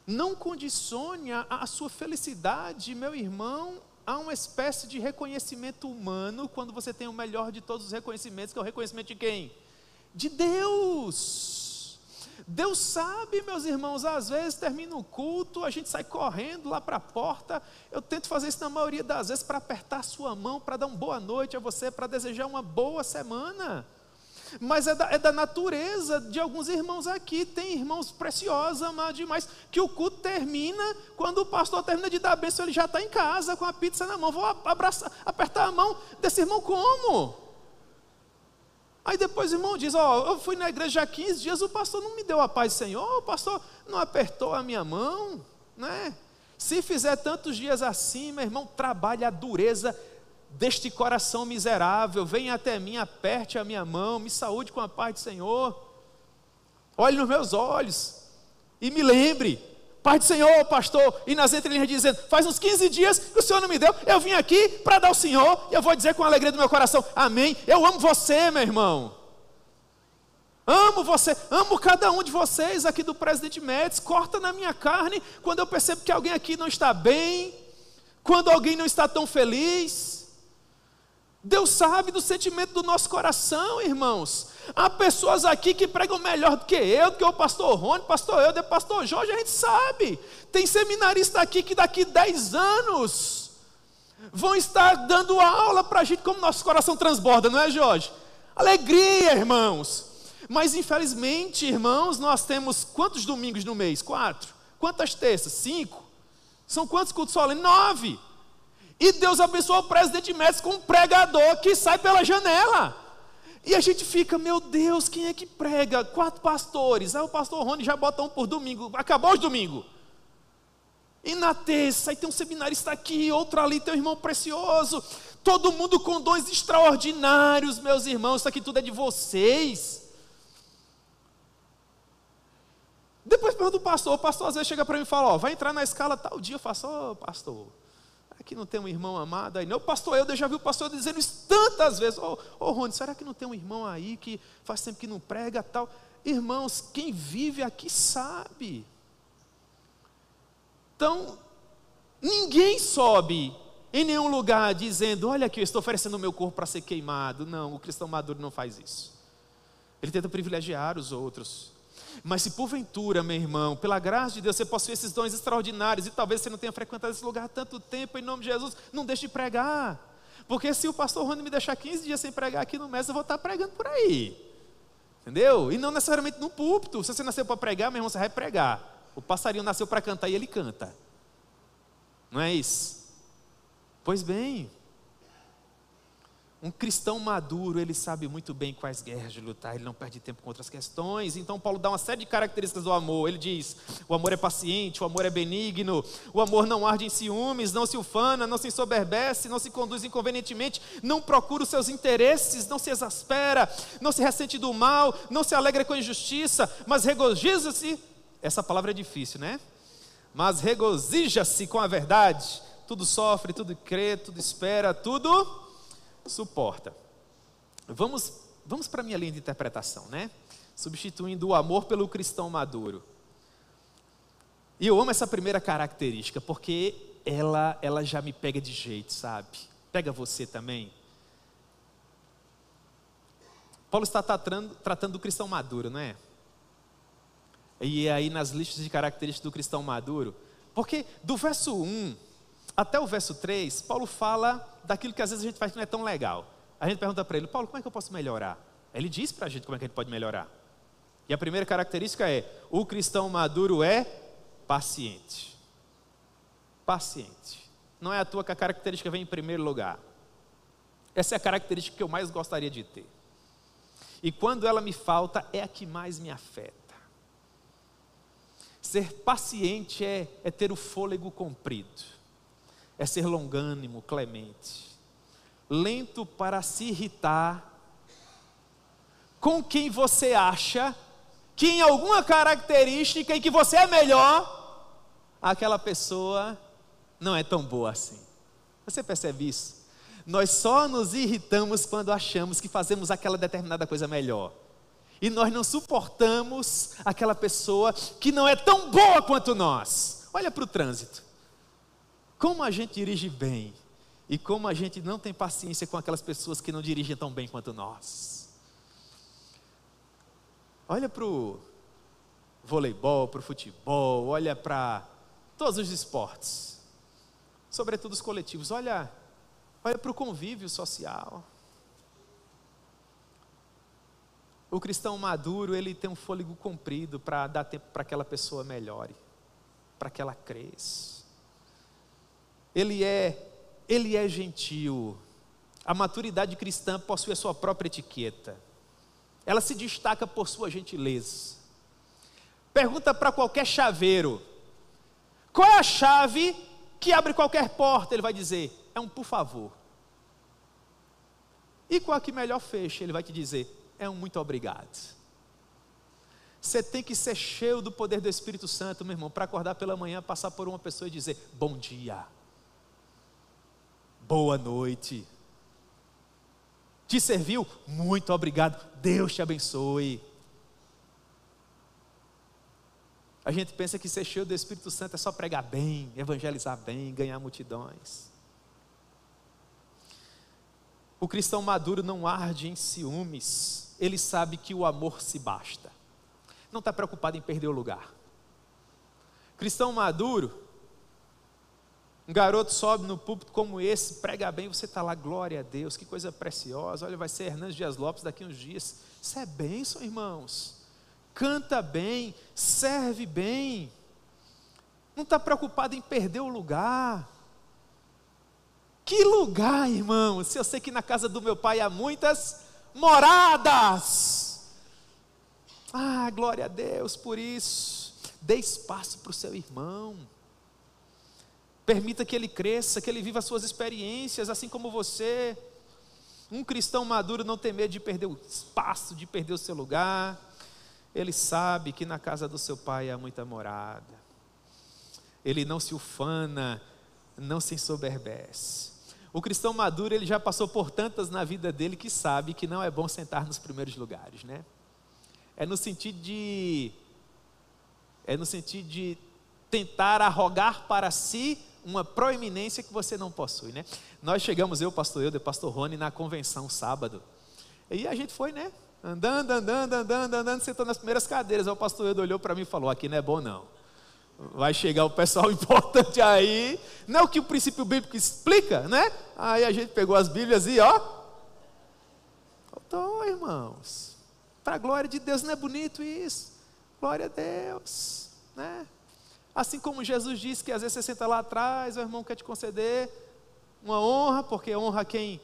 Não condicione a sua felicidade, meu irmão, a uma espécie de reconhecimento humano, quando você tem o melhor de todos os reconhecimentos, que é o reconhecimento de quem? De Deus. Deus sabe, meus irmãos, às vezes termina o culto, a gente sai correndo lá para a porta. Eu tento fazer isso na maioria das vezes para apertar a sua mão, para dar uma boa noite a você, para desejar uma boa semana. Mas é da natureza de alguns irmãos aqui. Tem irmãos preciosos, amados demais, que o culto termina, quando o pastor termina de dar a bênção, ele já está em casa com a pizza na mão. Vou apertar a mão desse irmão como? Aí depois o irmão diz, eu fui na igreja há 15 dias, o pastor não me deu a paz do Senhor, o pastor não apertou a minha mão, né? Se fizer tantos dias assim, meu irmão, trabalhe a dureza deste coração miserável, venha até mim, aperte a minha mão, me saúde com a paz do Senhor, olhe nos meus olhos, e me lembre, paz do Senhor, pastor, e nas entrelinhas dizendo, faz uns 15 dias que o Senhor não me deu, eu vim aqui para dar ao Senhor, e eu vou dizer com a alegria do meu coração, amém, eu amo você, meu irmão. Amo você, amo cada um de vocês aqui do Presidente Médici. Corta na minha carne quando eu percebo que alguém aqui não está bem, quando alguém não está tão feliz. Deus sabe do sentimento do nosso coração, irmãos. Há pessoas aqui que pregam melhor do que o pastor Rony, pastor Euder, pastor Jorge, a gente sabe. Tem seminarista aqui que daqui 10 anos vão estar dando aula para a gente, como nosso coração transborda, não é, Jorge? Alegria, irmãos. Mas infelizmente, irmãos, nós temos quantos domingos no mês? 4. Quantas terças? 5. São quantos cultos solenes? 9. E Deus abençoou o Presidente Médici com um pregador que sai pela janela. E a gente fica, meu Deus, quem é que prega? 4 pastores. Aí o pastor Rony já bota um por domingo. Acabou os domingos. E na terça, aí tem um seminarista aqui, outro ali, tem um irmão precioso. Todo mundo com dons extraordinários, meus irmãos. Isso aqui tudo é de vocês. Depois pergunta o pastor às vezes chega para mim e fala, vai entrar na escala tal dia. Eu faço, pastor, aqui não tem um irmão amado aí? Não, pastor, eu já vi o pastor dizendo isso tantas vezes. Rony, será que não tem um irmão aí que faz tempo que não prega tal? Irmãos, quem vive aqui sabe. Então, ninguém sobe em nenhum lugar dizendo, olha aqui, eu estou oferecendo o meu corpo para ser queimado. Não, o cristão maduro não faz isso. Ele tenta privilegiar os outros. Mas se porventura, meu irmão, pela graça de Deus, você possui esses dons extraordinários, e talvez você não tenha frequentado esse lugar há tanto tempo, em nome de Jesus, não deixe de pregar. Porque se o pastor Rony me deixar 15 dias sem pregar aqui no mês, eu vou estar pregando por aí. Entendeu? E não necessariamente no púlpito. Se você nasceu para pregar, meu irmão, você vai pregar. O passarinho nasceu para cantar e ele canta. Não é isso? Pois bem, um cristão maduro, ele sabe muito bem quais guerras de lutar, ele não perde tempo com outras questões. Então Paulo dá uma série de características do amor. Ele diz, o amor é paciente, o amor é benigno, o amor não arde em ciúmes, não se ufana, não se ensoberbece, não se conduz inconvenientemente, não procura os seus interesses, não se exaspera, não se ressente do mal, não se alegra com a injustiça, mas regozija-se, essa palavra é difícil, né? Mas regozija-se com a verdade, tudo sofre, tudo crê, tudo espera, tudo suporta. Vamos para a minha linha de interpretação, né? Substituindo o amor pelo cristão maduro. E eu amo essa primeira característica, porque ela já me pega de jeito, sabe? Pega você também. Paulo está tratando do cristão maduro, não é? E aí nas listas de características do cristão maduro, porque do verso 1 até o verso 3, Paulo fala daquilo que às vezes a gente faz que não é tão legal. A gente pergunta para ele, Paulo, como é que eu posso melhorar? Ele diz para a gente como é que a gente pode melhorar. E a primeira característica é, o cristão maduro é paciente. Paciente. Não é à toa que a característica vem em primeiro lugar. Essa é a característica que eu mais gostaria de ter. E quando ela me falta, é a que mais me afeta. Ser paciente é ter o fôlego comprido. É ser longânimo, clemente, lento para se irritar com quem você acha que em alguma característica em que você é melhor, aquela pessoa não é tão boa assim. Você percebe isso? Nós só nos irritamos quando achamos que fazemos aquela determinada coisa melhor. E nós não suportamos aquela pessoa que não é tão boa quanto nós. Olha para o trânsito. Como a gente dirige bem e como a gente não tem paciência com aquelas pessoas que não dirigem tão bem quanto nós. Olha para o voleibol, para o futebol, olha para todos os esportes, sobretudo os coletivos. Olha para o convívio social. O cristão maduro, ele tem um fôlego comprido para dar tempo para aquela pessoa melhore, para que ela cresça. Ele é gentil. A maturidade cristã possui a sua própria etiqueta. Ela se destaca por sua gentileza. Pergunta para qualquer chaveiro, qual é a chave que abre qualquer porta? Ele vai dizer, é um por favor. E qual a que melhor fecha? Ele vai te dizer, é um muito obrigado. Você tem que ser cheio do poder do Espírito Santo, meu irmão, para acordar pela manhã, passar por uma pessoa e dizer, bom dia. Boa noite. Te serviu? Muito obrigado. Deus te abençoe. A gente pensa que ser cheio do Espírito Santo é só pregar bem, evangelizar bem, ganhar multidões. O cristão maduro não arde em ciúmes, ele sabe que o amor se basta. Não está preocupado em perder o lugar. Cristão maduro, um garoto sobe no púlpito como esse, prega bem, você está lá, glória a Deus, que coisa preciosa. Olha, vai ser Hernandes Dias Lopes daqui uns dias. Isso é bênção, irmãos. Canta bem, serve bem. Não está preocupado em perder o lugar. Que lugar, irmãos? Se eu sei que na casa do meu pai há muitas moradas. Ah, glória a Deus por isso. Dê espaço para o seu irmão. Permita que ele cresça, que ele viva as suas experiências, assim como você. Um cristão maduro não tem medo de perder o espaço, de perder o seu lugar. Ele sabe que na casa do seu pai há muita morada. Ele não se ufana, não se ensoberbece. O cristão maduro, ele já passou por tantas na vida dele que sabe que não é bom sentar nos primeiros lugares, né? É no sentido de tentar arrogar para si uma proeminência que você não possui, né? Nós chegamos, eu, pastor Euder, pastor Rony, na convenção sábado. E a gente foi, né? Andando, sentou nas primeiras cadeiras. Aí o pastor Euder olhou para mim e falou: aqui não é bom não. Vai chegar o pessoal importante aí. Não é o que o princípio bíblico explica, né? Aí a gente pegou as Bíblias e faltou, irmãos. Para a glória de Deus, não é bonito isso? Glória a Deus, né? Assim como Jesus disse que às vezes você senta lá atrás, o irmão quer te conceder uma honra, porque honra a quem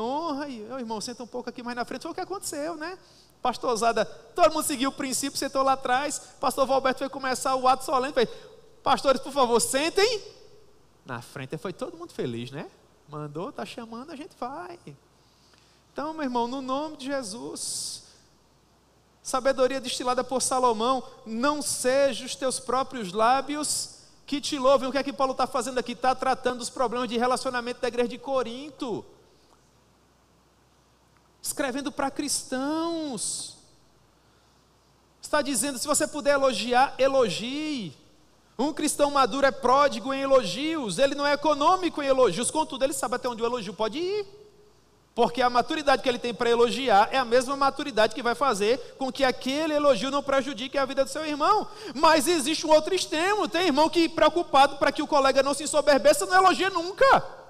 honra, e o irmão senta um pouco aqui mais na frente. Foi o que aconteceu, né? Pastorzada, todo mundo seguiu o princípio, sentou lá atrás. Pastor Valberto foi começar o ato solene, fez: pastores, por favor, sentem na frente. Foi todo mundo feliz, né? Mandou, está chamando, a gente vai. Então, meu irmão, no nome de Jesus, sabedoria destilada por Salomão, não seja os teus próprios lábios que te louvem. O que é que Paulo está fazendo aqui? Está tratando dos problemas de relacionamento da igreja de Corinto, escrevendo para cristãos. Está dizendo: se você puder elogiar, elogie. Um cristão maduro é pródigo em elogios, ele não é econômico em elogios, contudo ele sabe até onde o elogio pode ir, porque a maturidade que ele tem para elogiar é a mesma maturidade que vai fazer com que aquele elogio não prejudique a vida do seu irmão. Mas existe um outro extremo, tem irmão que, preocupado para que o colega não se ensoberbeça, não elogia nunca.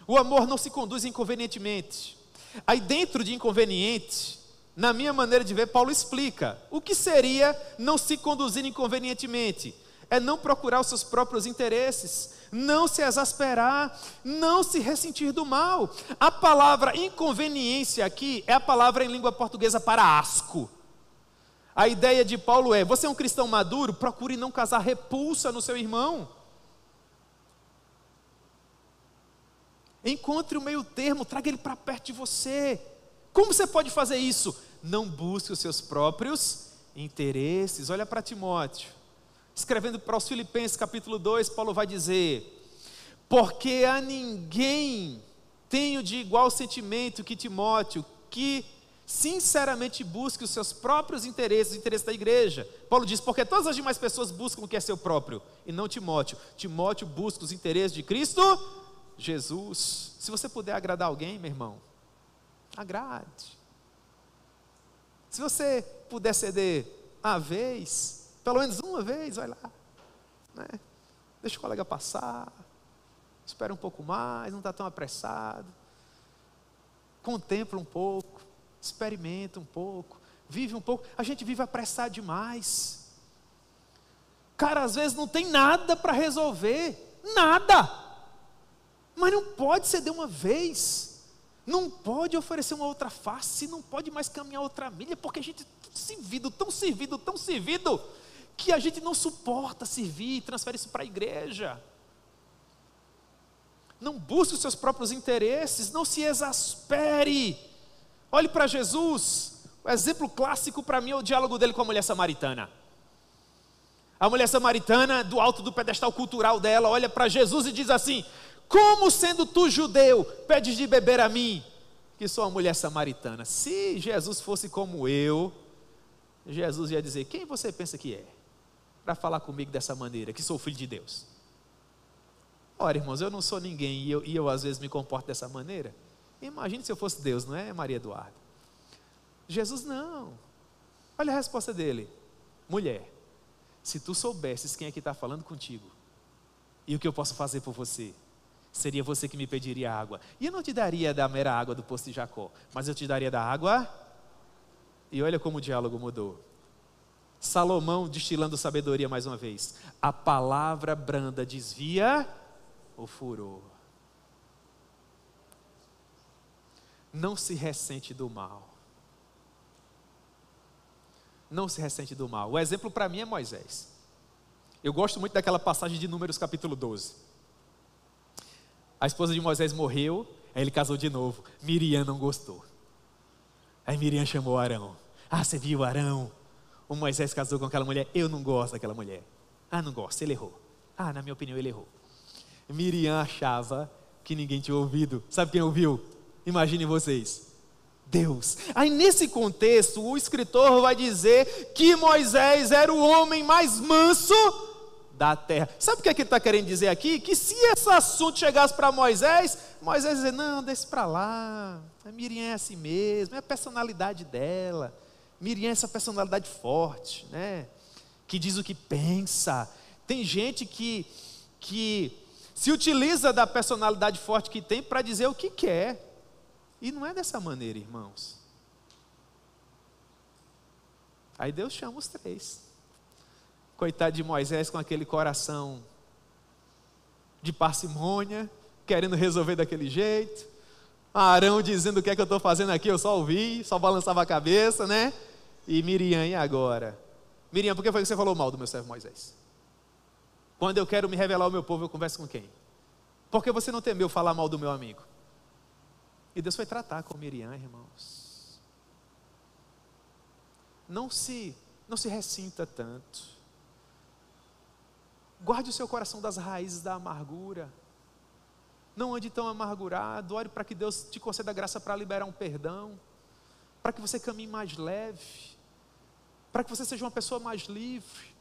O amor não se conduz inconvenientemente. Aí dentro de inconveniente, na minha maneira de ver, Paulo explica o que seria não se conduzir inconvenientemente. É não procurar os seus próprios interesses, não se exasperar, não se ressentir do mal. A palavra inconveniência aqui é a palavra em língua portuguesa para asco. A ideia de Paulo é: você é um cristão maduro, procure não causar repulsa no seu irmão. Encontre o meio termo, traga ele para perto de você. Como você pode fazer isso? Não busque os seus próprios interesses. Olha para Timóteo. Escrevendo para os Filipenses capítulo 2, Paulo vai dizer: porque a ninguém tenho de igual sentimento que Timóteo, que sinceramente busque os seus próprios interesses, os interesses da igreja. Paulo diz: porque todas as demais pessoas buscam o que é seu próprio, e não Timóteo. Timóteo busca os interesses de Cristo Jesus. Se você puder agradar alguém, meu irmão, agrade. Se você puder ceder a vez, pelo menos uma vez, vai lá, né? Deixa o colega passar, espera um pouco mais, não está tão apressado, contempla um pouco, experimenta um pouco, vive um pouco. A gente vive apressado demais. Cara, às vezes não tem nada para resolver, nada, mas não pode ceder uma vez, não pode oferecer uma outra face, não pode mais caminhar outra milha, porque a gente é tão servido, que a gente não suporta servir e transfere isso para a igreja. Não busque os seus próprios interesses, não se exaspere. Olhe para Jesus. O exemplo clássico para mim é o diálogo dele com a mulher samaritana. A mulher samaritana, do alto do pedestal cultural dela, olha para Jesus e diz assim: como sendo tu judeu, pedes de beber a mim, que sou uma mulher samaritana. Se Jesus fosse como eu, Jesus ia dizer: quem você pensa que é? Para falar comigo dessa maneira, que sou filho de Deus. Ora, irmãos, eu não sou ninguém e eu às vezes me comporto dessa maneira. Imagine se eu fosse Deus, não é, Maria Eduarda? Jesus não. Olha a resposta dele: mulher, se tu soubesses quem é que está falando contigo e o que eu posso fazer por você, seria você que me pediria água. E eu não te daria da mera água do poço de Jacó, mas eu te daria da água. E olha como o diálogo mudou. Salomão destilando sabedoria mais uma vez: a palavra branda desvia o furor. Não se ressente do mal. Não se ressente do mal. O exemplo para mim é Moisés. Eu gosto muito daquela passagem de Números capítulo 12. A esposa de Moisés morreu, aí ele casou de novo. Miriam não gostou. Aí Miriam chamou Arão. Ah, você viu Arão? O Moisés casou com aquela mulher. Eu não gosto daquela mulher. Ah, não gosto, ele errou. Ah, na minha opinião ele errou. Miriam achava que ninguém tinha ouvido. Sabe quem ouviu? Imaginem vocês: Deus. Aí nesse contexto o escritor vai dizer que Moisés era o homem mais manso da terra. Sabe o que é que ele está querendo dizer aqui? Que se esse assunto chegasse para Moisés, Moisés ia dizer: não, deixa para lá, a Miriam é assim mesmo, é a personalidade dela. Miriam é essa personalidade forte, né? Que diz o que pensa. Tem gente que se utiliza da personalidade forte que tem para dizer o que quer. E não é dessa maneira, irmãos. Aí Deus chama os três. Coitado de Moisés com aquele coração de parcimônia, querendo resolver daquele jeito. Arão dizendo: o que é que eu estou fazendo aqui? Eu só ouvi, só balançava a cabeça, né? E Miriam: e agora? Miriam, por que foi que você falou mal do meu servo Moisés? Quando eu quero me revelar ao meu povo, eu converso com quem? Por que você não temeu falar mal do meu amigo? E Deus foi tratar com Miriam, irmãos. Não se ressinta tanto. Guarde o seu coração das raízes da amargura. Não ande tão amargurado. Ore para que Deus te conceda graça para liberar um perdão, para que você caminhe mais leve, para que você seja uma pessoa mais livre.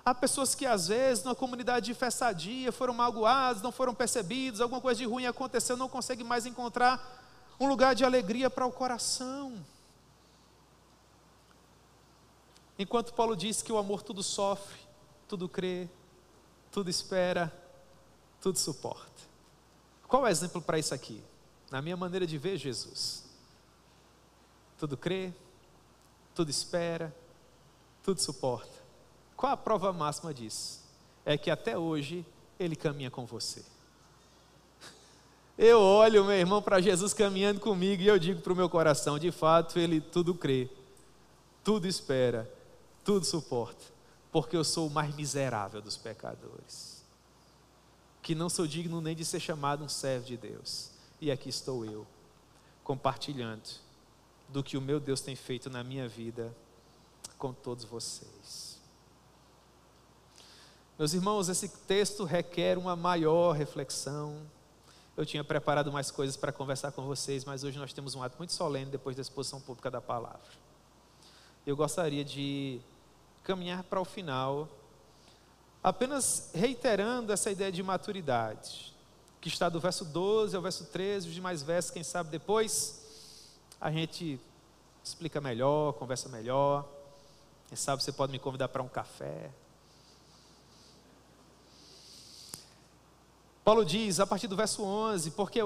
Há pessoas que às vezes na comunidade de fé sadia foram magoados, não foram percebidos, alguma coisa de ruim aconteceu, não conseguem mais encontrar um lugar de alegria para o coração. Enquanto Paulo diz que o amor tudo sofre, tudo crê, tudo espera, tudo suporta. Qual é o exemplo para isso aqui? Na minha maneira de ver Jesus: tudo crê, tudo espera, tudo suporta. Qual a prova máxima disso? É que até hoje Ele caminha com você. Eu olho, meu irmão, para Jesus caminhando comigo e eu digo para o meu coração: de fato Ele tudo crê, tudo espera, tudo suporta, porque eu sou o mais miserável dos pecadores, que não sou digno nem de ser chamado um servo de Deus. E aqui estou eu, compartilhando do que o meu Deus tem feito na minha vida com todos vocês. Meus irmãos, esse texto requer uma maior reflexão. Eu tinha preparado mais coisas para conversar com vocês, mas hoje nós temos um ato muito solene depois da exposição pública da palavra. Eu gostaria de caminhar para o final, apenas reiterando essa ideia de maturidade, que está do verso 12 ao verso 13, os demais versos, quem sabe depois a gente explica melhor, conversa melhor. Quem sabe você pode me convidar para um café. Paulo diz, a partir do verso 11, porque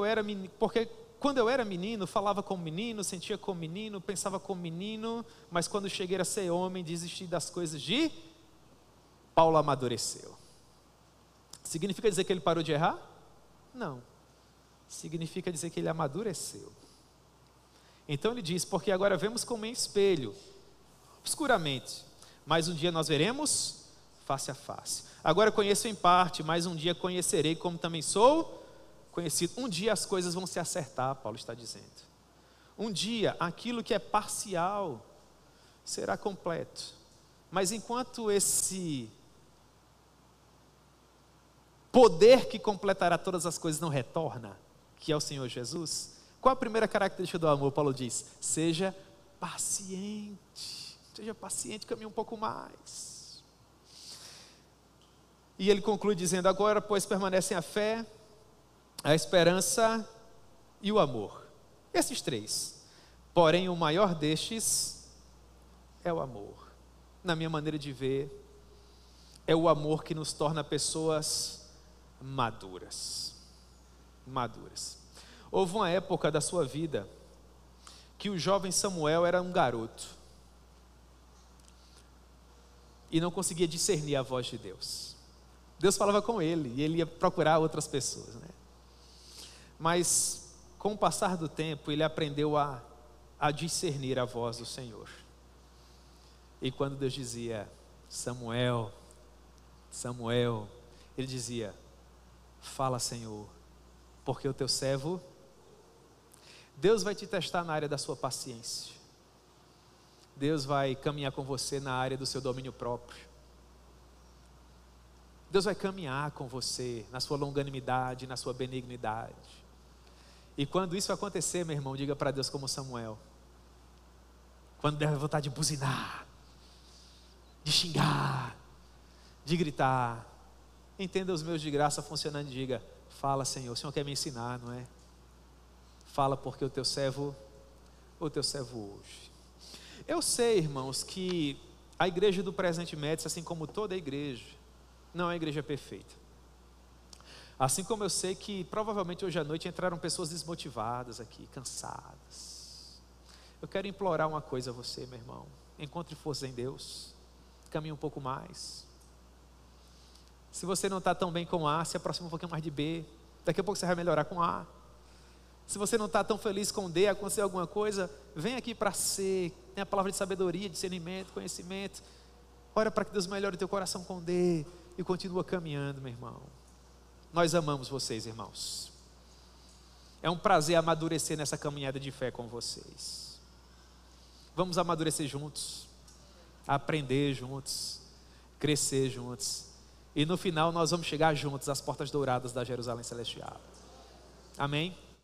quando eu era menino, falava como menino, sentia como menino, pensava como menino, mas quando cheguei a ser homem, desisti das coisas de... Paulo amadureceu. Significa dizer que ele parou de errar? Não. Significa dizer que ele amadureceu. Então ele diz, porque agora vemos como em espelho, obscuramente, mas um dia nós veremos face a face. Agora conheço em parte, mas um dia conhecerei como também sou conhecido. Um dia as coisas vão se acertar, Paulo está dizendo. Um dia aquilo que é parcial será completo. Mas enquanto esse poder que completará todas as coisas não retorna, que é o Senhor Jesus, Qual a primeira característica do amor? Paulo diz: seja paciente. Seja paciente, caminhe um pouco mais. E ele conclui dizendo: agora, pois, permanecem a fé, a esperança e o amor. Esses três. Porém, o maior destes é o amor. Na minha maneira de ver, é o amor que nos torna pessoas maduras. Maduras. Houve uma época da sua vida que o jovem Samuel era um garoto e não conseguia discernir a voz de Deus. Deus falava com ele e ele ia procurar outras pessoas, né? Mas com o passar do tempo ele aprendeu a discernir a voz do Senhor. E quando Deus dizia: Samuel, Samuel, ele dizia: fala, Senhor, porque o teu servo. Deus vai te testar na área da sua paciência. Deus vai caminhar com você na área do seu domínio próprio. Deus vai caminhar com você na sua longanimidade, na sua benignidade. E quando isso acontecer, meu irmão, diga para Deus como Samuel: quando der vontade de buzinar, de xingar, de gritar, entenda os meus de graça funcionando e diga: fala, Senhor, o Senhor quer me ensinar, não é? Fala, porque o teu servo hoje. Eu sei, irmãos, que a igreja do Presente Médici, assim como toda a igreja, não é uma igreja perfeita. Assim como eu sei que provavelmente hoje à noite entraram pessoas desmotivadas aqui, cansadas. Eu quero implorar uma coisa a você, meu irmão: encontre força em Deus, caminhe um pouco mais. Se você não está tão bem com A, se aproxima um pouquinho mais de B. Daqui a pouco você vai melhorar com A. Se você não está tão feliz com D, acontecer alguma coisa, vem aqui para C. Tem a palavra de sabedoria, discernimento, conhecimento. Ora para que Deus melhore o teu coração com D. E continua caminhando, meu irmão. Nós amamos vocês, irmãos. É um prazer amadurecer nessa caminhada de fé com vocês. Vamos amadurecer juntos, aprender juntos, crescer juntos. E no final nós vamos chegar juntos às portas douradas da Jerusalém Celestial. Amém?